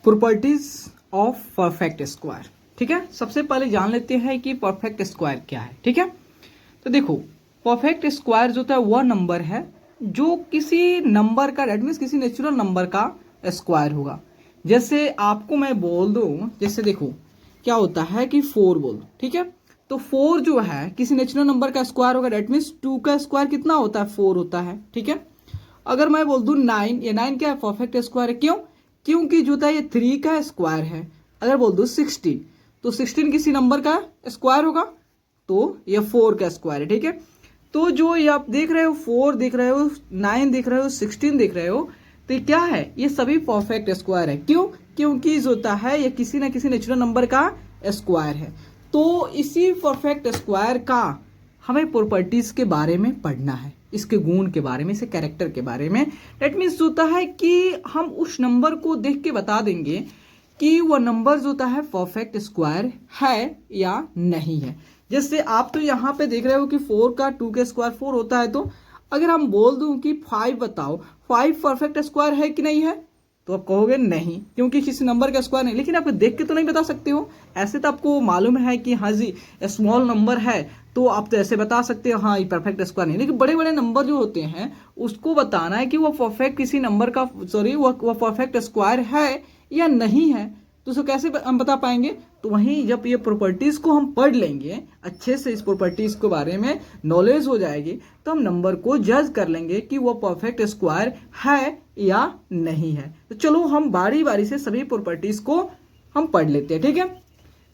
Properties of perfect square. ठीक है, सबसे पहले जान लेते हैं कि परफेक्ट स्क्वायर क्या है। ठीक है, तो देखो परफेक्ट स्क्वायर जो होता है वह नंबर है जो किसी नंबर का, डेट मीन्स किसी नेचुरल नंबर का स्क्वायर होगा। जैसे आपको मैं बोल दूं, जैसे देखो क्या होता है कि 4 बोल, ठीक है, तो 4 जो है किसी नेचुरल नंबर का स्क्वायर होगा, डेट मीन्स 2 का स्क्वायर कितना होता है, 4 होता है। ठीक है, अगर मैं बोल दूं 9, ये 9 क्या है, परफेक्ट स्क्वायर है। क्यों? क्योंकि जो था ये 3 का स्क्वायर है। अगर बोल दो 16, तो 16 किसी नंबर का स्क्वायर होगा, तो ये 4 का स्क्वायर है। ठीक है, तो जो ये आप देख रहे हो 4 देख रहे हो, 9 देख रहे हो, 16 देख रहे हो, तो ये क्या है, ये सभी परफेक्ट स्क्वायर है। क्यों? क्योंकि जो होता है ये किसी ना किसी नेचुरल नंबर का स्क्वायर है। तो इसी परफेक्ट स्क्वायर का हमें प्रॉपर्टीज के बारे में पढ़ना है, इसके गुण के बारे में, इसके कैरेक्टर के बारे में। डेट मीन्स होता है कि हम उस नंबर को देख के बता देंगे कि वह नंबर जो होता है परफेक्ट स्क्वायर है या नहीं है। जैसे आप तो यहाँ पे देख रहे हो कि 4 का 2 का स्क्वायर 4 होता है, तो अगर हम बोल दूं कि 5 बताओ, 5 परफेक्ट स्क्वायर है कि नहीं है, तो आप कहोगे नहीं, क्योंकि किसी नंबर का स्क्वायर नहीं। लेकिन आप देख के तो नहीं बता सकते हो, ऐसे तो आपको मालूम है कि हाँ जी स्मॉल नंबर है, तो आप तो ऐसे बता सकते हो हाँ ये परफेक्ट स्क्वायर नहीं। लेकिन बड़े बड़े नंबर जो होते हैं उसको बताना है कि वो परफेक्ट किसी नंबर का, सॉरी वो परफेक्ट स्क्वायर है या नहीं है, तो उसको कैसे हम बता पाएंगे? तो वहीं जब ये प्रॉपर्टीज को हम पढ़ लेंगे अच्छे से, इस प्रॉपर्टीज के बारे में नॉलेज हो जाएगी, तो हम नंबर को जज कर लेंगे कि वो परफेक्ट स्क्वायर है या नहीं है। तो चलो हम बारी बारी से सभी प्रॉपर्टीज को हम पढ़ लेते हैं। ठीक है,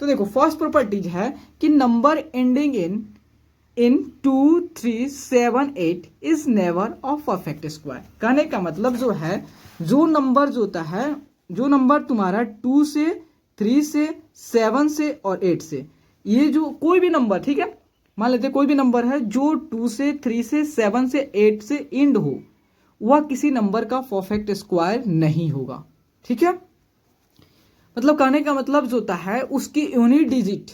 तो देखो फर्स्ट प्रॉपर्टीज है कि number ending in 2, 3, 7, 8 is never of perfect square. कहने का मतलब जो है, जो नंबर जो होता है, जो नंबर तुम्हारा 2 से, 3 से, 7 से और 8 से, ये जो कोई भी नंबर, ठीक है, मान लेते कोई भी नंबर है जो 2 से, 3 से, 7 से, 8 से एंड हो, वह किसी नंबर का परफेक्ट स्क्वायर नहीं होगा। ठीक है, मतलब कहने का मतलब जो होता है उसकी यूनिट डिजिट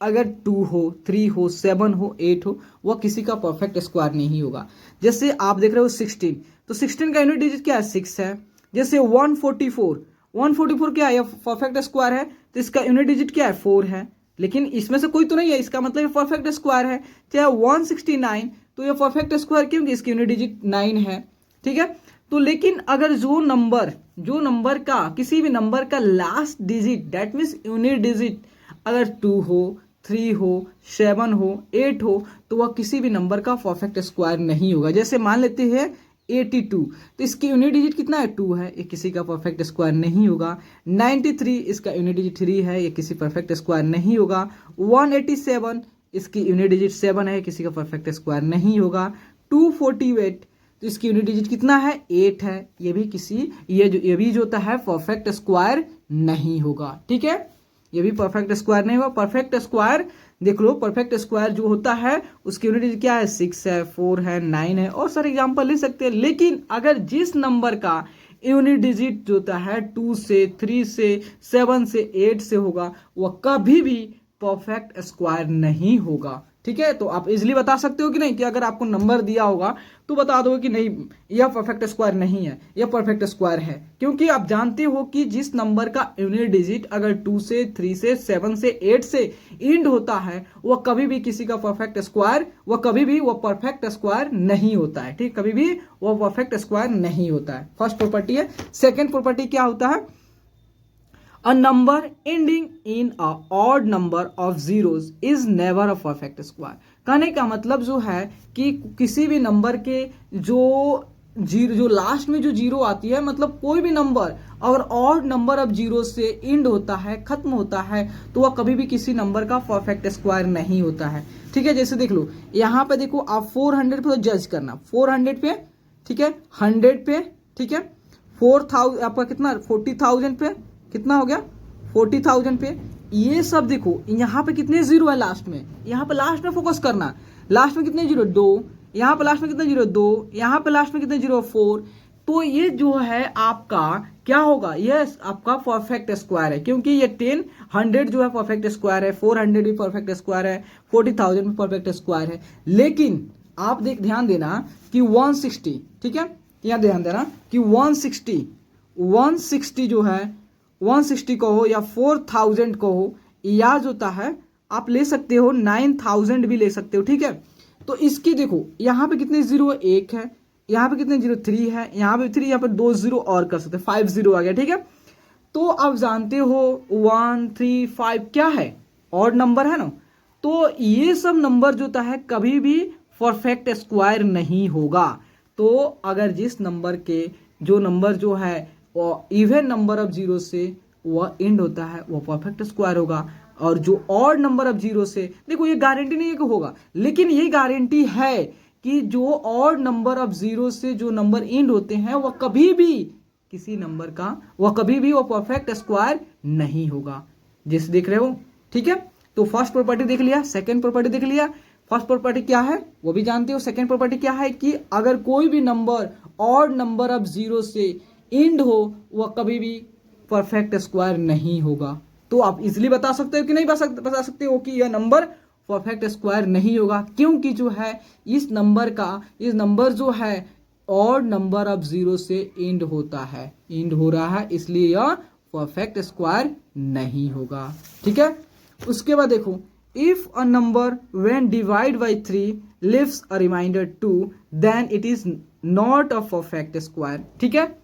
अगर 2 हो, 3 हो, 7 हो, 8 हो, वह किसी का परफेक्ट स्क्वायर नहीं होगा। जैसे आप देख रहे हो 16, तो 16 का यूनिट डिजिट क्या है, 6 है। जैसे 144 क्या है, परफेक्ट स्क्वायर है, तो इसका यूनिट डिजिट क्या है, 4 है। लेकिन इसमें से कोई तो नहीं है, इसका मतलब ये परफेक्ट स्क्वायर है। चाहे 169, तो ये परफेक्ट स्क्वायर क्योंकि इसकी यूनिट डिजिट 9 है। ठीक है, तो लेकिन अगर जो नंबर का, किसी भी नंबर का last digit, that means unit digit अगर 2 हो, 3 हो, 7 हो, 8 हो, तो वह किसी भी नंबर का परफेक्ट स्क्वायर नहीं होगा। जैसे मान लेते हैं 82, तो इसकी यूनिट डिजिट कितना है, 2 है, ये किसी का परफेक्ट स्क्वायर नहीं होगा। 93, इसका यूनिट डिजिट 3 है, ये किसी परफेक्ट स्क्वायर नहीं होगा। 187, इसकी यूनिट डिजिट 7 है, किसी का परफेक्ट स्क्वायर नहीं होगा। 248, तो इसकी यूनिट डिजिट कितना है, 8 है, ये भी किसी, ये भी जो होता है परफेक्ट स्क्वायर नहीं होगा। ठीक है, ये भी परफेक्ट स्क्वायर नहीं होगा। परफेक्ट स्क्वायर देख लो, परफेक्ट स्क्वायर जो होता है उसकी यूनिट डिजिट क्या है, 6 है, 4 है, 9 है, और सारे एग्जांपल ले सकते हैं। लेकिन अगर जिस नंबर का यूनिट डिजिट जो होता है 2 से, 3 से, 7 से, 8 से होगा, वह कभी भी परफेक्ट स्क्वायर नहीं होगा। ठीक है, तो आप इजिली बता सकते हो कि नहीं, कि अगर आपको नंबर दिया होगा तो बता दो कि नहीं यह परफेक्ट स्क्वायर नहीं है, यह परफेक्ट स्क्वायर है। क्योंकि आप जानते हो कि जिस नंबर का यूनिट डिजिट अगर 2 से, 3 से, 7 से, 8 से एंड होता है, वह कभी भी किसी का परफेक्ट स्क्वायर, वह कभी भी वह परफेक्ट स्क्वायर नहीं होता है। ठीक, कभी भी वह परफेक्ट स्क्वायर नहीं होता है। फर्स्ट प्रॉपर्टी है। सेकेंड प्रॉपर्टी क्या होता है, A number ending in a odd number of zeros is never a perfect square। कहने का मतलब जो है कि किसी भी नंबर के जो लास्ट में जो जीरो आती है, मतलब कोई भी नंबर अगर ऑड नंबर ऑफ जीरो से एंड होता है, खत्म होता है, तो वह कभी भी किसी नंबर का परफेक्ट स्क्वायर नहीं होता है। ठीक है, जैसे देख लो यहाँ पे, देखो आप 400 पे तो जज करना, 400 पे, ठीक है, 100 पे, ठीक है, 4000 आपका कितना, 40,000 पे कितना हो गया, 40,000 पे। ये सब देखो यहाँ पे कितने जीरो है लास्ट में, यहाँ पे लास्ट में फोकस करना, लास्ट में कितने जीरो, 2, यहाँ पे लास्ट में कितने जीरो, 2, यहाँ पे लास्ट में कितने जीरो, 4। तो ये जो है आपका क्या होगा, ये आपका परफेक्ट स्क्वायर है, क्योंकि ये 10, 100 जो है परफेक्ट स्क्वायर है, 400 भी परफेक्ट स्क्वायर है, 40,000 भी परफेक्ट स्क्वायर है। लेकिन आप ध्यान देना कि 160, ठीक है, यहाँ ध्यान देना कि 160 जो है 160 को हो या 4000 को हो, या जो होता है आप ले सकते हो 9000 भी ले सकते हो, ठीक है। तो इसकी देखो यहाँ पे कितने जीरो, एक है, यहाँ पे कितने जीरो, 3 है, यहाँ पे 3, यहाँ पे 2 जीरो और कर सकते हैं, 5 जीरो आ गया, ठीक है। तो आप जानते हो 1 3 5 क्या है, ऑड नंबर है ना। तो ये सब नंबर जो होता है कभी भी परफेक्ट स्क्वायर नहीं होगा। तो अगर जिस नंबर के जो नंबर जो है वो इवन नंबर ऑफ जीरो से वह एंड होता है वो परफेक्ट स्क्वायर होगा, और जो ऑड नंबर ऑफ जीरो से, देखो ये गारंटी नहीं है कि होगा, लेकिन ये गारंटी है कि जो ऑड नंबर ऑफ जीरो से जो नंबर एंड होते हैं वह कभी भी किसी नंबर का वह कभी भी वो परफेक्ट स्क्वायर नहीं होगा, जैसे देख रहे हो, ठीक है। तो फर्स्ट प्रॉपर्टी देख लिया, सेकंड प्रॉपर्टी देख लिया। फर्स्ट प्रॉपर्टी क्या है वो भी जानते हो, सेकंड प्रॉपर्टी क्या है कि अगर कोई भी number odd number of zero से एंड हो वह कभी भी परफेक्ट स्क्वायर नहीं होगा। तो आप इजिली बता सकते हो कि नहीं बता सकते हो कि यह नंबर परफेक्ट स्क्वायर नहीं होगा, क्योंकि जो है इस नंबर जो है ऑड नंबर ऑफ जीरो से एंड होता है, एंड हो रहा है, इसलिए यह परफेक्ट स्क्वायर नहीं होगा, ठीक है। उसके बाद देखो, if a number when divide by 3 leaves a remainder 2 then it is not a perfect square, ठीक है।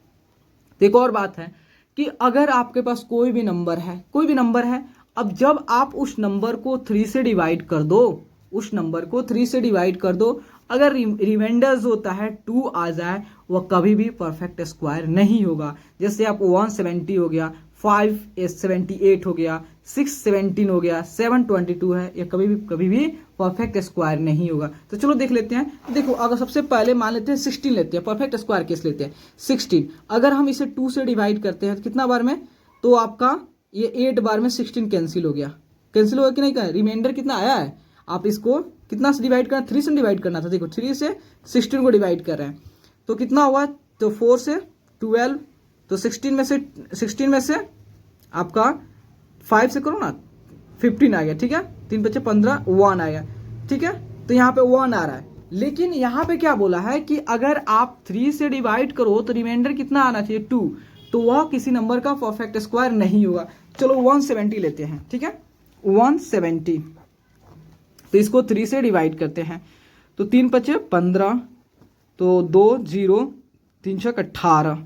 देखो और बात है कि अगर आपके पास कोई भी नंबर है, अब जब आप उस नंबर को 3 से डिवाइड कर दो, अगर रिमाइंडर जो होता है 2 आ जाए वह कभी भी परफेक्ट स्क्वायर नहीं होगा। जैसे आप 170 हो गया, 578 हो गया, 617 हो गया, 722 है, ये कभी भी परफेक्ट स्क्वायर नहीं होगा। तो चलो देख लेते हैं। देखो अगर सबसे पहले मान लेते हैं 16 लेते हैं, परफेक्ट स्क्वायर केस लेते हैं 16। अगर हम इसे 2 से डिवाइड करते हैं तो कितना बार में, तो आपका ये 8 बार में 16 कैंसिल हो गया कि नहीं, का रिमाइंडर कितना आया है। आप इसको कितना से डिवाइड करना, 3 से डिवाइड करना था, देखो 3 से 16 को डिवाइड कर रहे हैं तो कितना हुआ, तो 4 से 12, तो 16 में से आपका 5 से करो ना, 15 आ गया, ठीक है। 3 बचे 15, 1 आ गया, ठीक है। तो यहाँ पे 1 आ रहा है, लेकिन यहाँ पे क्या बोला है कि अगर आप 3 से डिवाइड करो तो रिमाइंडर कितना आना चाहिए, 2, तो वह किसी नंबर का परफेक्ट स्क्वायर नहीं होगा। चलो 170 लेते हैं, ठीक है, 170, तो इसको 3 से डिवाइड करते हैं तो 3 बचे 15, तो 2 0, 3 6 18,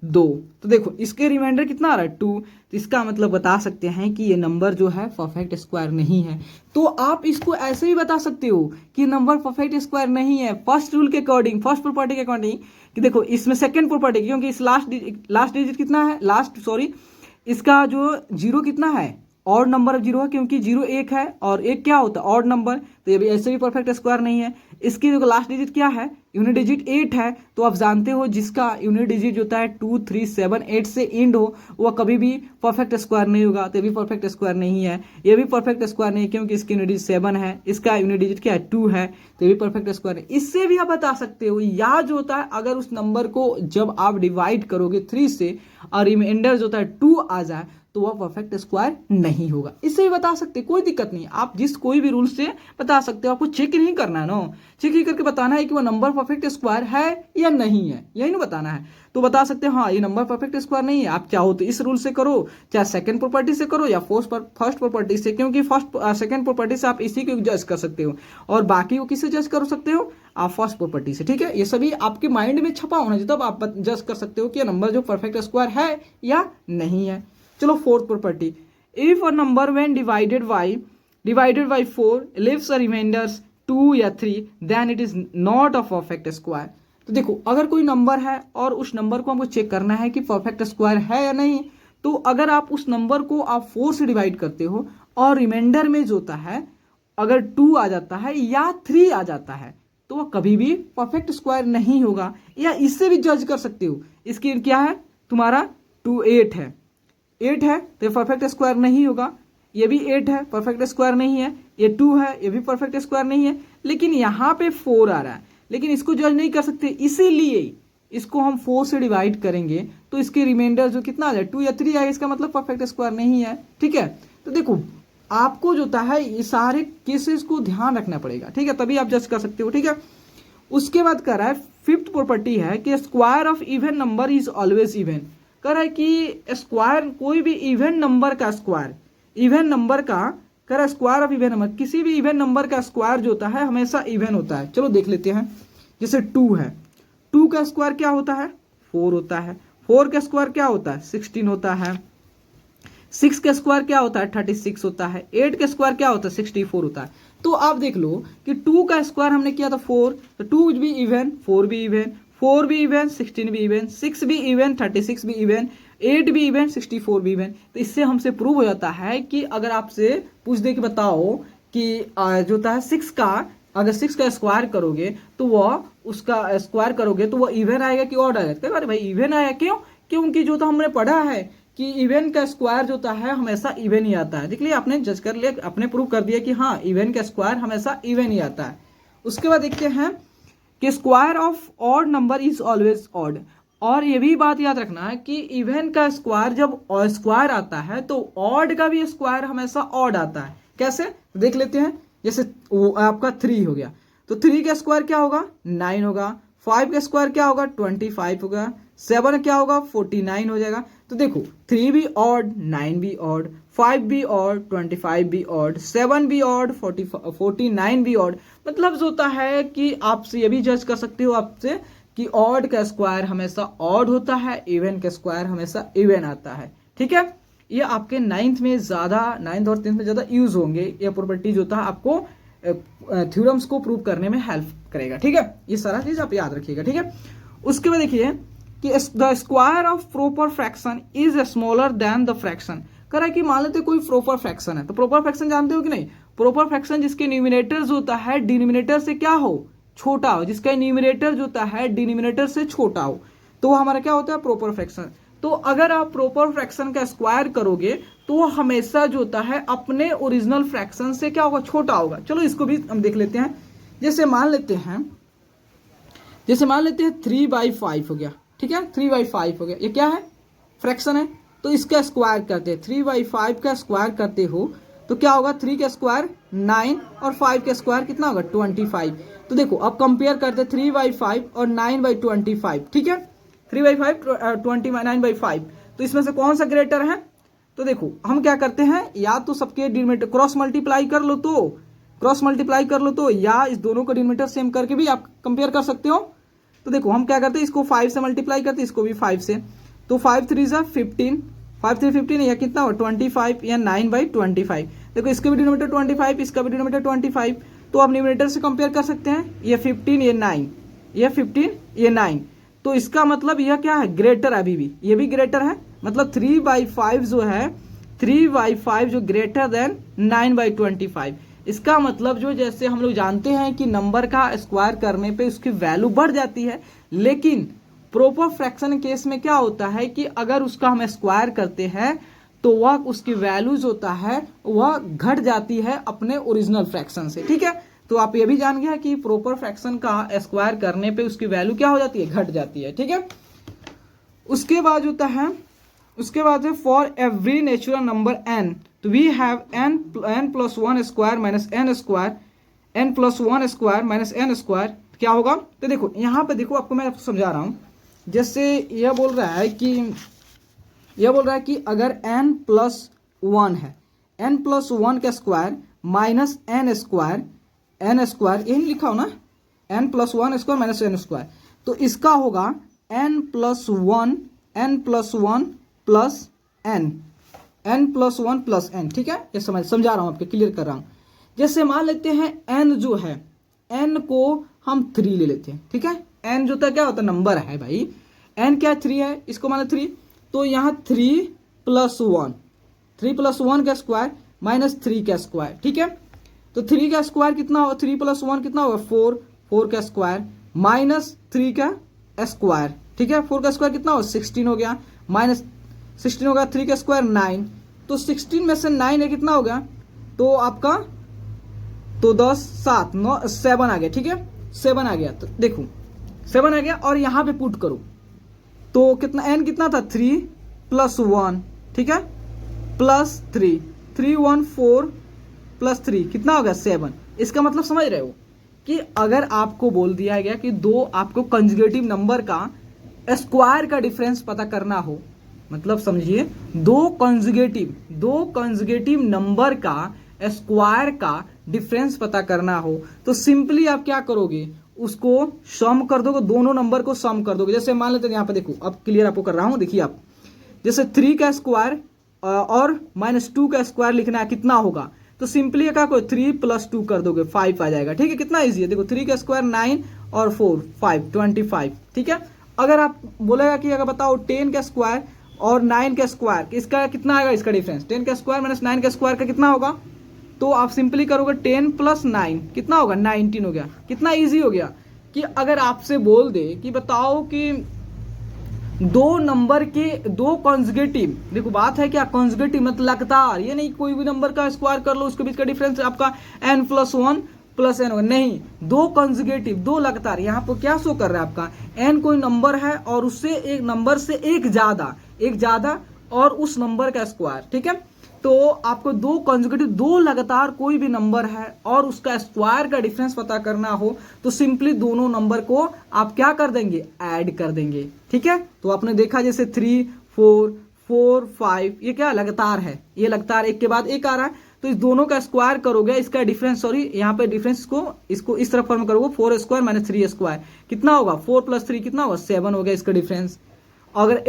2, तो देखो इसके रिमाइंडर कितना आ रहा है 2, तो इसका मतलब बता सकते हैं कि ये नंबर जो है परफेक्ट स्क्वायर नहीं है। तो आप इसको ऐसे भी बता सकते हो कि नंबर परफेक्ट स्क्वायर नहीं है फर्स्ट रूल के अकॉर्डिंग, फर्स्ट प्रॉपर्टी के अकॉर्डिंग, कि देखो इसमें सेकंड प्रॉपर्टी, क्योंकि इस लास्ट डिजिट कितना है, इसका जो जीरो कितना है, ऑड नंबर ऑफ जीरो है, क्योंकि जीरो 1 है और 1 क्या होता है, ऑड नंबर, तो ये भी ऐसे भी परफेक्ट स्क्वायर नहीं है। इसकी जो लास्ट डिजिट क्या है, यूनिट डिजिट 8 है, तो आप जानते हो जिसका यूनिट डिजिट जो होता है 2 3 7 8 से एंड हो वह कभी भी परफेक्ट स्क्वायर नहीं होगा, तो ये भी परफेक्ट स्क्वायर नहीं है। ये भी परफेक्ट स्क्वायर नहीं है क्योंकि इसकी यूनिट डिजिट 7 है, इसका यूनिट डिजिट क्या है 2 है, तो ये भी परफेक्ट स्क्वायर है। इससे भी आप बता सकते हो, या जो होता है अगर उस नंबर को जब आप डिवाइड करोगे 3 से और रिमाइंडर जो होता है 2 आ जाए तो वह परफेक्ट स्क्वायर नहीं होगा। इससे भी बता सकते, कोई दिक्कत नहीं, आप जिस कोई भी रूल से बता सकते हो, आपको चेक नहीं करना है ना, चेक ही करके बताना है कि वह नंबर परफेक्ट स्क्वायर है या नहीं है, यही ना बताना है। तो बता सकते हो हाँ ये नंबर परफेक्ट स्क्वायर नहीं है। आप चाहो तो इस रूल से करो, चाहे सेकंड प्रॉपर्टी से करो या फर्स्ट प्रॉपर्टी से, क्योंकि सेकंड प्रॉपर्टी से आप इसी को जज कर सकते हो और बाकी को किससे जज कर सकते हो, आप फर्स्ट प्रॉपर्टी से, ठीक है। ये सभी आपके माइंड में छपा होना चाहिए, तब आप जज कर सकते हो कि नंबर जो परफेक्ट स्क्वायर है या नहीं है। चलो fourth property, if a number when divided by 4 leaves a remainders 2 या 3 then it is not a perfect square. तो देखो अगर कोई नंबर है और उस नंबर को हमको चेक करना है कि परफेक्ट स्क्वायर है या नहीं, तो अगर आप उस नंबर को आप 4 से डिवाइड करते हो और रिमाइंडर में जो होता है अगर 2 आ जाता है या 3 आ जाता है तो वह कभी भी परफेक्ट स्क्वायर नहीं होगा। या इससे भी जज कर सकते हो, इसकी क्या है तुम्हारा 2 8 है, 8 है तो परफेक्ट स्क्वायर नहीं होगा, ये भी 8 है परफेक्ट स्क्वायर नहीं है, ये 2 है ये भी परफेक्ट स्क्वायर नहीं है, लेकिन यहाँ पे 4 आ रहा है, लेकिन इसको जज नहीं कर सकते, इसीलिए इसको हम 4 से डिवाइड करेंगे तो इसके रिमाइंडर जो कितना आ जाए 2 या 3 आए, इसका मतलब परफेक्ट स्क्वायर नहीं है, ठीक है। तो देखो आपको जो होता है ये सारे केसेस को ध्यान रखना पड़ेगा, ठीक है, तभी आप जज कर सकते हो, ठीक है। उसके बाद कह रहा है फिफ्थ प्रॉपर्टी है कि square of even number is always even. कह रहा है कि स्क्वायर कोई भी इवन नंबर का स्क्वायर, इवन नंबर का कह रहा है स्क्वायर ऑफ इवन नंबर, किसी भी इवन नंबर का स्क्वायर जो होता है हमेशा इवन होता है। चलो देख लेते हैं, जैसे 2 है, 2 का स्क्वायर क्या होता है 4 होता है, 4 का स्क्वायर क्या होता है 16 होता है, 6 का स्क्वायर क्या होता है 36 होता है, 8 का स्क्वायर क्या होता है 64 होता है। तो आप देख लो कि 2 का स्क्वायर हमने किया था 4, तो 2 भी इवन, 4 भी इवन, 4 भी इवन, 16 भी इवन, 6 भी इवन, 36 भी इवन, 8 भी इवन, 64 भी इवन। तो इससे हमसे प्रूव हो जाता है कि अगर आपसे पूछ दे कि बताओ कि जो होता है 6 का, अगर 6 का स्क्वायर करोगे तो वह उसका स्क्वायर करोगे तो वह इवन आएगा कि ऑड आएगा। कई बार भाई इवन आया, क्यों? क्योंकि जो तो हमने पढ़ा है कि इवन का स्क्वायर जो होता है हमेशा इवन ही आता है। देख लिया आपने, जज कर लिया, आपने प्रूव कर दिया कि हाँ इवन का स्क्वायर हमेशा इवन ही आता है। उसके बाद देखते हैं कि square of odd number is always odd. और ये भी बात याद रखना है कि इवन का स्क्वायर जब स्क्वायर आता है तो ऑड का भी स्क्वायर हमेशा ऑड आता है। कैसे देख लेते हैं, जैसे आपका 3 हो गया तो 3 का स्क्वायर क्या होगा 9 होगा, 5 का स्क्वायर क्या होगा 25 होगा, 7 क्या होगा 49 हो जाएगा। तो देखो 3 भी ऑड, 9 भी ऑड, 5 भी ऑड, 25 भी ऑड, 7 भी ऑड, 49 भी ऑड। मतलब जो होता है कि आपसे ये भी जज कर सकते हो आपसे कि ऑड का स्क्वायर हमेशा ऑड होता है, इवन का स्क्वायर हमेशा इवन आता है। ठीक है, ये आपके 9th में ज्यादा, 9th और 10th में ज्यादा यूज होंगे। ये प्रॉपर्टी जो होता है आपको थ्योरम्स को प्रूव करने में हेल्प करेगा। ठीक है, ये सारा चीज आप याद रखिएगा। ठीक है, उसके बाद देखिए कि the square of proper fraction is smaller than the fraction. कह रहा है कि मान लेते कोई प्रॉपर फ्रैक्शन है, तो प्रॉपर फ्रैक्शन जानते हो कि नहीं? प्रॉपर फ्रैक्शन जिसके न्यूमिनेटर जो होता है डिनोमिनेटर से क्या हो छोटा हो, जिसका न्यूमिनेटर जो होता है डिनोमिनेटर से छोटा हो, तो वो हमारा क्या होता है प्रॉपर फ्रैक्शन। तो अगर आप प्रॉपर फ्रैक्शन का स्क्वायर करोगे तो वो हमेशा जो होता है अपने ओरिजिनल फ्रैक्शन से क्या होगा छोटा होगा। चलो इसको भी हम देख लेते हैं। जैसे मान लेते हैं 3/5 हो गया। ठीक है, 3/5 हो गया, ये क्या है फ्रैक्शन है, तो इसका स्क्वायर करते हैं। 3/5 का स्क्वायर करते हो तो क्या होगा 3 का स्क्वायर 9 और 5 का स्क्वायर कितना होगा 25। तो देखो अब कंपेयर करते 3/5 और 9/25। ठीक है, 3/5 29/5, तो इसमें से कौन सा ग्रेटर है? तो देखो हम क्या करते हैं, या तो सबके डिनोमिनेटर क्रॉस मल्टीप्लाई कर लो, तो क्रॉस मल्टीप्लाई कर लो, तो या इस दोनों का डिनोमिनेटर सेम करके भी आप कंपेयर कर सकते हो। तो देखो हम क्या करते हैं, इसको 5 से मल्टीप्लाई करते हैं, इसको भी 5 से, तो 5 3 जा 15, 5 3 15, या कितना हो 25 या 9/25। देखो इसका भी डिनोमिनेटर 25, इसका भी डिनोमिनेटर 25, तो आप न्यूमिनेटर से कंपेयर कर सकते हैं, ये 15 ये 9, ये 15 ये 9, तो इसका मतलब यह क्या है ग्रेटर, अभी भी ये भी ग्रेटर है। मतलब 3/5 जो है 3/5 जो ग्रेटर देन 9/25। इसका मतलब जो जैसे हम लोग जानते हैं कि नंबर का स्क्वायर करने पे उसकी वैल्यू बढ़ जाती है, लेकिन प्रॉपर फ्रैक्शन केस में क्या होता है कि अगर उसका हम स्क्वायर करते हैं तो वह उसकी वैल्यूज होता है वह घट जाती है अपने ओरिजिनल फ्रैक्शन से। ठीक है, तो आप ये भी जान गया कि प्रॉपर फ्रैक्शन का स्क्वायर करने पे उसकी वैल्यू क्या हो जाती है घट जाती है। ठीक है, उसके बाद होता है for every natural number n, तो we have n + 1 square minus n square, n + 1 square minus n square क्या होगा। तो देखो यहाँ पे देखो आपको मैं समझा रहा हूँ। जैसे यह बोल रहा है कि अगर n + 1 है, n + 1 का स्क्वायर माइनस n स्क्वायर, यही लिखा हो ना, n + 1 square minus n square, तो इसका होगा n + 1 प्लस n। ठीक है, ये समझा रहा हूं आपके, क्लियर कर रहा हूं। जैसे मान लेते हैं n जो है, n को हम 3 ले लेते हैं। ठीक है, n जो होता है क्या होता है नंबर है भाई, n क्या 3 है, इसको मान 3, तो यहाँ 3 + 1 का स्क्वायर माइनस 3 का स्क्वायर। ठीक है, तो 3 का स्क्वायर कितना होगा, 3 + 1 कितना होगा 4 का स्क्वायर माइनस 3 का स्क्वायर। ठीक है, 4 का स्क्वायर कितना होगा 16 हो गया, माइनस 16 होगा, 3 का स्क्वायर 9, तो 16 में से 9 है कितना हो गया, तो आपका तो 10 7 9 7 आ गया। ठीक है, 7 आ गया, तो देखो 7 आ गया और यहाँ पे पुट करो तो कितना n कितना था 3 + 1। ठीक है, प्लस 3 3 1 4 प्लस 3 कितना होगा 7। इसका मतलब समझ रहे हो कि अगर आपको बोल दिया गया कि दो आपको कंजुगेटिव नंबर का स्क्वायर का डिफरेंस पता करना हो, मतलब समझिए दो कंजुगेटिव नंबर का स्क्वायर का डिफरेंस पता करना हो तो सिंपली आप क्या करोगे, उसको सम कर दोगे, दोनों नंबर को सम कर दोगे। जैसे मान लेते हैं यहाँ पे देखो, अब क्लियर आपको कर रहा हूं, देखिए आप जैसे 3 का स्क्वायर और -2 का स्क्वायर लिखना है, कितना होगा, तो सिंपली क्या करो 3 + 2 कर दोगे 5 आ जाएगा। ठीक है, कितना इजी है। देखो 3 का स्क्वायर 9 और 4 5 25। ठीक है, अगर आप बोलेगा कि अगर बताओ 10 का स्क्वायर और 9 का स्क्वायर, इसका कितना आएगा, इसका डिफरेंस 10 का स्क्वायर -9 का स्क्वायर का कितना होगा, तो आप सिंपली करोगे 10 + 9 कितना होगा 19 हो गया। कितना इजी हो गया कि अगर आपसे बोल दे कि बताओ कि दो नंबर के दो कॉन्जुगेटिव, देखो बात है क्या, कॉन्जुगेटिव मतलब लगातार, ये नहीं कोई भी नंबर का स्क्वायर कर लो उसके बीच का डिफरेंस आपका n + 1 + n होगा, नहीं, दो कॉन्जुगेटिव, दो लगातार। यहाँ पर क्या शो कर रहा है आपका n कोई नंबर है और उससे एक नंबर से एक ज्यादा और उस नंबर का स्क्वायर। ठीक है, तो आपको दो कॉन्जुगेटिव, दो लगातार कोई भी नंबर है और उसका स्क्वायर का डिफरेंस पता करना हो तो सिंपली दोनों नंबर को आप क्या कर देंगे, ऐड कर देंगे। ठीक है, तो आपने देखा जैसे 3 4 4 5 ये क्या लगातार है, ये लगातार एक के बाद एक आ रहा है, तो इस दोनों का स्क्वायर करोगे, इसका डिफरेंस, सॉरी यहाँ पे डिफरेंस को इसको इस तरफ फॉर्म करोगे 4 स्क्वायर - 3 स्क्वायर कितना होगा, 4 + 3 कितना होगा 7 हो गया इसका डिफरेंस। अगर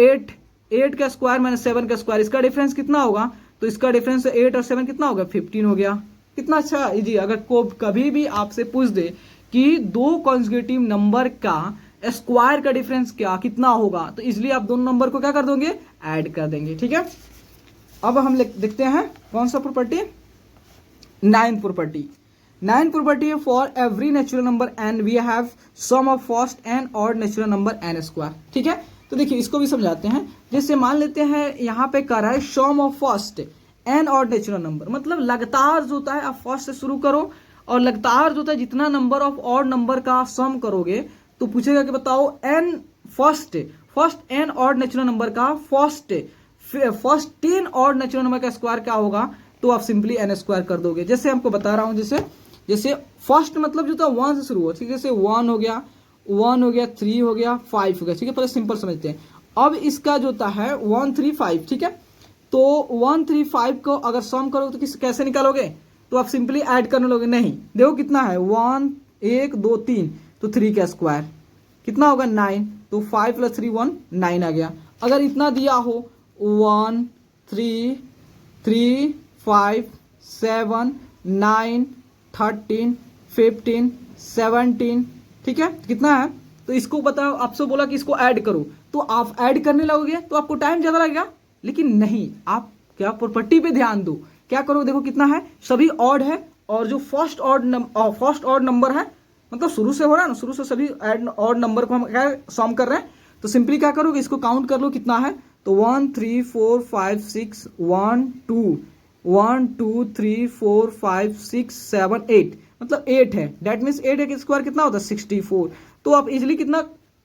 8 का स्क्वायर - 7 का स्क्वायर इसका डिफरेंस कितना होगा, तो इसका डिफरेंस 8 और 7 कितना हो गया 15 हो गया। कितना अच्छा इजी। अगर कभी भी आपसे पूछ दे कि दो कॉन्जुगेटिव नंबर का स्क्वायर का डिफरेंस कितना होगा, तो इसलिए आप दोनों नंबर को क्या कर दोगे, ऐड कर देंगे। ठीक है, अब हम देखते हैं कौन सा प्रॉपर्टी, 9th प्रॉपर्टी है for every natural number n we have sum of first n और नेचुरल नंबर n स्क्वायर। ठीक है, तो देखिए इसको भी समझाते हैं। जैसे मान लेते हैं यहाँ पे कर रहा है सम ऑफ फर्स्ट n और नेचुरल नंबर, मतलब लगातार जो होता है आप फर्स्ट से शुरू करो और लगातार जो होता है जितना नंबर ऑफ ऑड नंबर का सम करोगे तो पूछेगा कि बताओ n फर्स्ट n और नेचुरल नंबर का फर्स्ट 10 और नेचुरल नंबर का स्क्वायर क्या होगा, तो आप सिंपली n स्क्वायर कर दोगे। जैसे हमको बता रहा हूं, जैसे फर्स्ट मतलब जो था 1 से शुरू हो, ठीक है, जैसे 1 हो गया 3 हो गया 5 हो गया। ठीक है, पहले सिंपल समझते हैं। अब इसका जो होता है 135, ठीक है, तो 135 को अगर सम करोगे तो कैसे निकालोगे, तो आप सिंपली ऐड करने लोगे, नहीं, देखो कितना है 1 1 2 3, तो 3 का स्क्वायर कितना होगा 9, तो 5 + 3 1 9 आ गया। अगर इतना दिया हो 1 3 3 5 7 9 13 15 17, ठीक है, कितना है, तो इसको बताओ, आपसे बोला कि इसको ऐड करो, तो आप ऐड करने लगोगे तो आपको टाइम ज्यादा लगेगा, लेकिन नहीं, आप क्या प्रॉपर्टी पे ध्यान दो, क्या करो, देखो कितना है, सभी ऑड है और जो फर्स्ट ऑड नंबर है, मतलब शुरू से हो रहा है ना, शुरू से सभी ऑड नंबर को हम क्या सम कर रहे हैं, तो सिंपली क्या करोगे, इसको काउंट कर लो कितना है, तो 1 3 4 5 6 1 2 3 4 5 6 7 8, मतलब 8 है, डेट मीन्स 8 का स्क्वायर कितना होता है 64। तो आप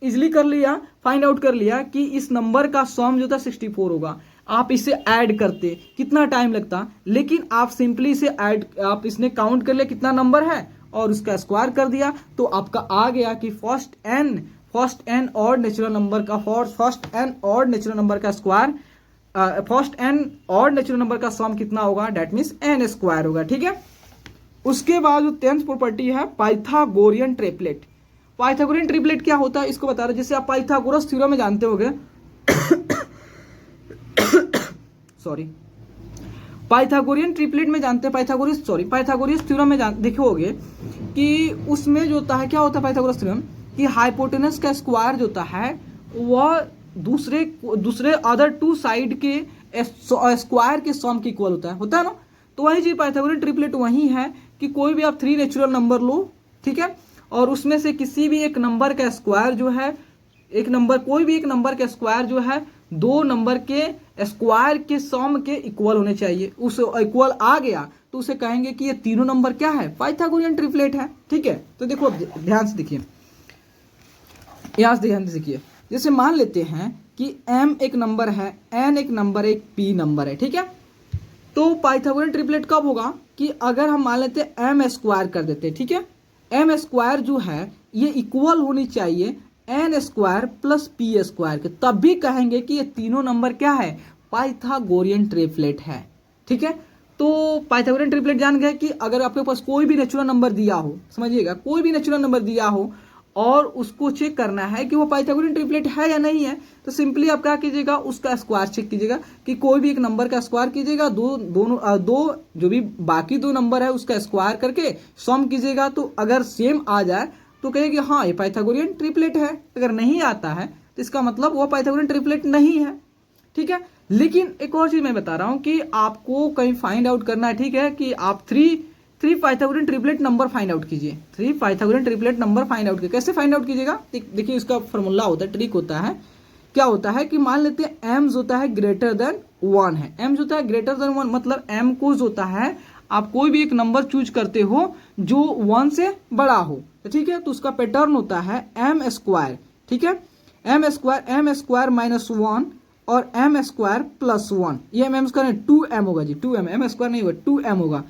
इजिली कर लिया, फाइंड आउट कर लिया कि इस नंबर का सम जो था 64 होगा। आप इसे ऐड करते कितना टाइम लगता, लेकिन आप सिंपली इसे ऐड, आप इसने काउंट कर लिया कितना नंबर है और उसका स्क्वायर कर दिया, तो आपका आ गया कि फर्स्ट n और नेचुरल नंबर का फर्स्ट n और नेचुरल नंबर का स्क्वायर, फर्स्ट n और नेचुरल नंबर का सम कितना होगा, डेट मीन्स n स्क्वायर होगा। ठीक है, उसके बाद जो 10th प्रॉपर्टी है पाइथागोरियन ट्रिपलेट। पाइथागोरियन ट्रिपलेट क्या होता है इसको बता रहे, जैसे आप पाइथागोरस थ्योरम में जानते होंगे सॉरी, पाइथागोरियन ट्रिपलेट में जानते हैं, पाइथागोरस थ्योरम में देखे होगे कि उसमें जो होता है, क्या होता है पाइथागोरस थ्योरम, कि हाइपोटेनस का स्क्वायर जो होता है वह दूसरे अदर टू साइड के स्क्वायर के सम के इक्वल होता है ना। तो वही चीज पाइथागोरियन ट्रिपलेट वही है कि कोई भी आप 3 नेचुरल नंबर लो, ठीक है, और उसमें से किसी भी एक नंबर का स्क्वायर जो है, कोई भी एक नंबर का स्क्वायर जो है दो नंबर के स्क्वायर के सम के इक्वल होने चाहिए, उस इक्वल आ गया तो उसे कहेंगे कि ये तीनों नंबर क्या है, पाइथागोरियन ट्रिपलेट है। ठीक है, तो देखो ध्यान से देखिए, ध्यान से देखिए, जैसे मान लेते हैं कि m एक नंबर है, n एक नंबर, एक p नंबर है, ठीक है, तो पाइथागोरियन ट्रिपलेट कब होगा कि अगर हम मान लेते हैं m स्क्वायर कर देते हैं, ठीक है, m स्क्वायर जो है ये इक्वल होनी चाहिए n square plus p square के, तब भी कहेंगे कि ये तीनों नंबर क्या है, पाइथागोरियन ट्रिपलेट है। ठीक है, तो पाइथागोरियन ट्रिपलेट जान गए कि अगर आपके पास कोई भी नेचुरल नंबर दिया हो, समझिएगा कोई भी नेचुरल नंबर दिया हो और उसको चेक करना है कि वो पाइथागोरियन ट्रिपलेट है या नहीं है, तो सिंपली आप क्या कीजिएगा, उसका स्क्वायर चेक कीजिएगा कि कोई भी एक नंबर का स्क्वायर कीजिएगा, दो जो भी बाकी दो नंबर है उसका स्क्वायर करके सम कीजिएगा, तो अगर सेम आ जाए तो कहेगी हाँ ये पाइथागोरियन ट्रिपलेट है, अगर नहीं आता है तो इसका मतलब वो पाइथागोरियन ट्रिपलेट नहीं है। ठीक है, लेकिन एक और चीज मैं बता रहा हूं कि आपको कहीं फाइंड आउट करना है। ठीक है, कि आप three Pythagorean triplet number find out कीजिए, three Pythagorean triplet number find out कीजिए। कैसे फाइंड आउट कीजिएगा, देखिए इसका फॉर्मूला होता है, ट्रिक होता है। क्या होता है कि मान लेते हैं एम होता है ग्रेटर देन 1 है, एम होता है ग्रेटर देन 1 मतलब एम को होता है, आप कोई भी एक नंबर चूज करते हो जो 1 से बड़ा हो, तो ठीक है, तो उसका पैटर्न होता है एम स्क्वायर। ठीक है, एम स्क्वायर माइनस 1 और एम स्क्वायर प्लस 1, ये एम स्क्वायर 2m होगा जी, 2m, एम स्क्वायर नहीं होगा 2m होगा,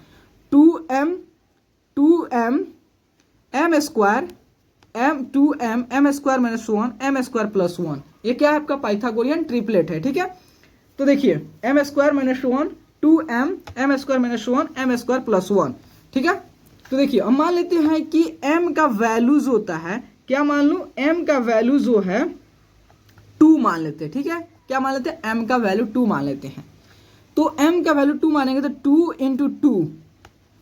2m m square m square minus 1 m square plus 1, ये क्या है आपका पाइथागोरियन ट्रिपलेट है। ठीक है, तो देखिए m square minus 1 2m m square minus 1 m square plus 1। ठीक है, तो देखिए हम मान लेते हैं कि m का वैल्यू जो होता है, क्या मान लू, m का वैल्यू जो है 2 मान लेते हैं। ठीक है, क्या मान लेते हैं, m का वैल्यू 2 मान लेते हैं, तो m का वैल्यू 2 मानेंगे तो 2 इंटू 2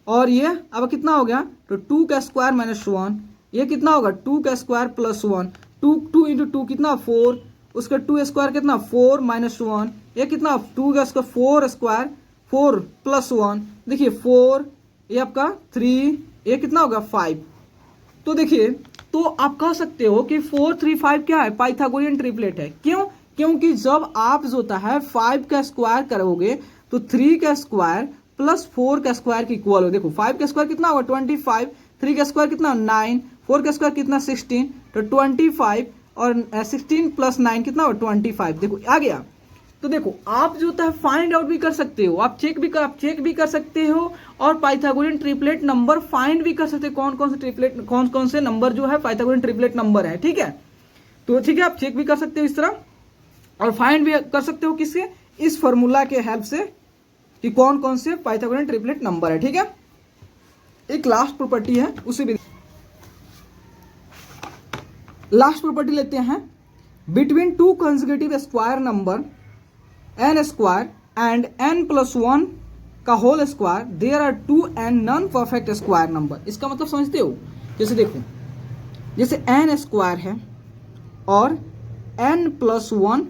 और ये अब कितना हो गया, तो 2 का स्क्वायर माइनस 1, ये कितना होगा 2 का स्क्वायर प्लस 1, 2 इंटू 2 कितना 4, उसका 2 स्क्वायर कितना 4 माइनस 1, ये कितना 2 का स्क्वायर 4 स्क्वायर 4 प्लस 1, देखिए 4, ये आपका 3, ये कितना होगा 5। तो देखिए, तो आप कह सकते हो कि 4 3 5 क्या है, पाइथागोरियन ट्रिपलेट है। क्यों, क्योंकि जब आप जो होता है 5 का स्क्वायर करोगे तो 3 का स्क्वायर प्लस 4 का स्क्वायर की इक्वल हो। देखो 5 का स्क्वायर कितना होगा 25, 3 का स्क्वायर कितना 9, 4 का स्क्वायर कितना 16, तो 25 और 16 प्लस 9 कितना होगा 25। देखो आ गया। तो देखो आप जो होता है फाइंड आउट भी कर सकते हो, आप चेक भी कर सकते हो और पाइथागोरियन ट्रिपलेट नंबर फाइंड भी कर सकते हो, कौन कौन से नंबर जो है पाइथागोरियन ट्रिपलेट नंबर है। ठीक है, तो ठीक है, आप चेक भी कर सकते हो इस तरह और फाइंड भी कर सकते हो किससे, इस फॉर्मूला के हेल्प से कि कौन कौन से पाइथागोरियन ट्रिपलेट नंबर है। ठीक है, एक लास्ट प्रॉपर्टी है, उसे भी लास्ट प्रॉपर्टी लेते हैं, between two consecutive square number n square and n plus 1 का whole square there are 2 n non perfect square number. इसका मतलब समझते हो, जैसे देखो, जैसे n स्क्वायर है और n प्लस 1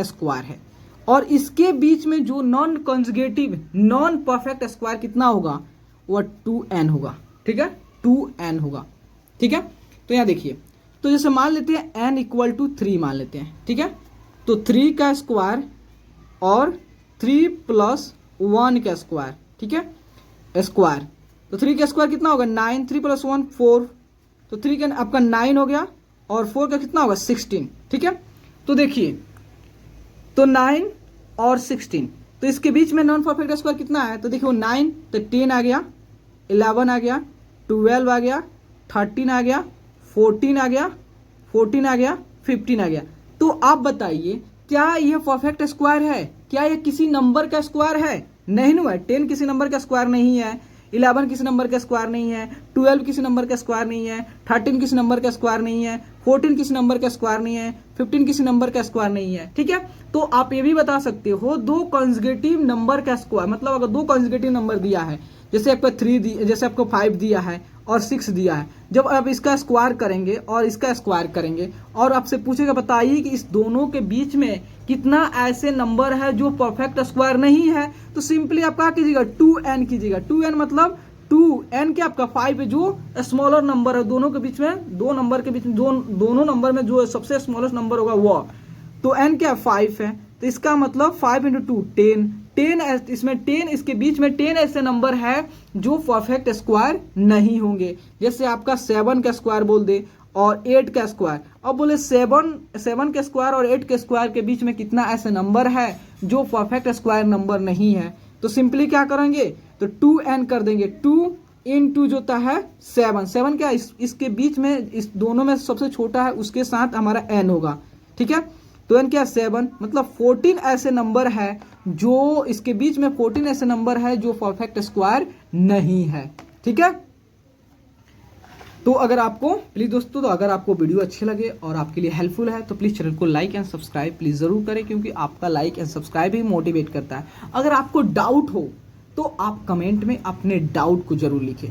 स्क्वायर है और इसके बीच में जो non consecutive non perfect square कितना होगा, वह 2n होगा। ठीक है, 2n होगा। ठीक है, तो यहां देखिए, तो जैसे मान लेते हैं n इक्वल टू 3 मान लेते हैं। ठीक है, तो 3 का स्क्वायर और 3 प्लस 1 का स्क्वायर। ठीक है, स्क्वायर, तो 3 का स्क्वायर कितना होगा 9, 3 प्लस 1 4, तो 3 का आपका 9 हो गया और 4 का कितना होगा 16। ठीक है, तो देखिए, तो 9 और 16, तो इसके बीच में नॉन परफेक्ट स्क्वायर कितना है, तो देखिए 9 तो 10 आ गया, 11 आ गया, 12 आ गया, 13 आ गया, 14 आ गया, 14 आ गया, 15 आ गया। तो आप बताइए क्या यह परफेक्ट स्क्वायर है, क्या यह किसी नंबर का स्क्वायर है, नहीं ना है। 10 किसी नंबर का स्क्वायर नहीं है, 11 किसी नंबर का स्क्वायर नहीं है, 12 किसी नंबर का स्क्वायर नहीं है, 13 किसी नंबर का स्क्वायर नहीं है, 14 किसी नंबर का स्क्वायर नहीं है, 15 किसी नंबर का स्क्वायर नहीं है। ठीक है, तो आप ये भी बता सकते हो दो कंसेक्यूटिव नंबर का स्क्वायर, मतलब अगर दो कंसेक्यूटिव नंबर दिया है, जैसे आपको 3 जैसे आपको 5 दिया है और 6 दिया है, जब आप इसका स्क्वायर करेंगे और इसका स्क्वायर करेंगे और आपसे पूछेगा बताइए कि इस दोनों के बीच में कितना ऐसे नंबर है जो परफेक्ट स्क्वायर नहीं है, तो सिंपली आप क्या कीजिएगा 2n कीजिएगा। 2n मतलब 2n क्या आपका 5 है, जो स्मॉलर नंबर है दोनों के बीच में, दो नंबर के बीच में, दोनों नंबर में जो सबसे स्मॉलेस्ट नंबर होगा वो, तो n क्या 5 है, तो इसका मतलब 5 इंटू 2 10, 10 इसमें 10 इसके बीच में 10 ऐसे नंबर है जो परफेक्ट स्क्वायर नहीं होंगे। जैसे आपका 7 का स्क्वायर बोल दे और 8 का स्क्वायर, अब बोले 7 के स्क्वायर और 8 के स्क्वायर के बीच में कितना ऐसे नंबर है जो परफेक्ट स्क्वायर नंबर नहीं है, तो सिंपली क्या करेंगे, तो 2n कर देंगे, 2 इनटू जो होता है 7, 7 क्या इसके बीच में, इस दोनों में सबसे छोटा है उसके साथ हमारा n होगा, ठीक है। तो n क्या 7, मतलब 14 ऐसे नंबर है जो इसके बीच में 14 ऐसे नंबर है जो परफेक्ट स्क्वायर नहीं है, ठीक है। तो अगर आपको प्लीज दोस्तों, तो अगर आपको वीडियो अच्छे लगे और आपके लिए हेल्पफुल है तो प्लीज चैनल को लाइक एंड सब्सक्राइब प्लीज जरूर करें, क्योंकि आपका like and subscribe he motivate करता है। अगर आपको डाउट हो तो आप कमेंट में अपने डाउट को जरूर लिखें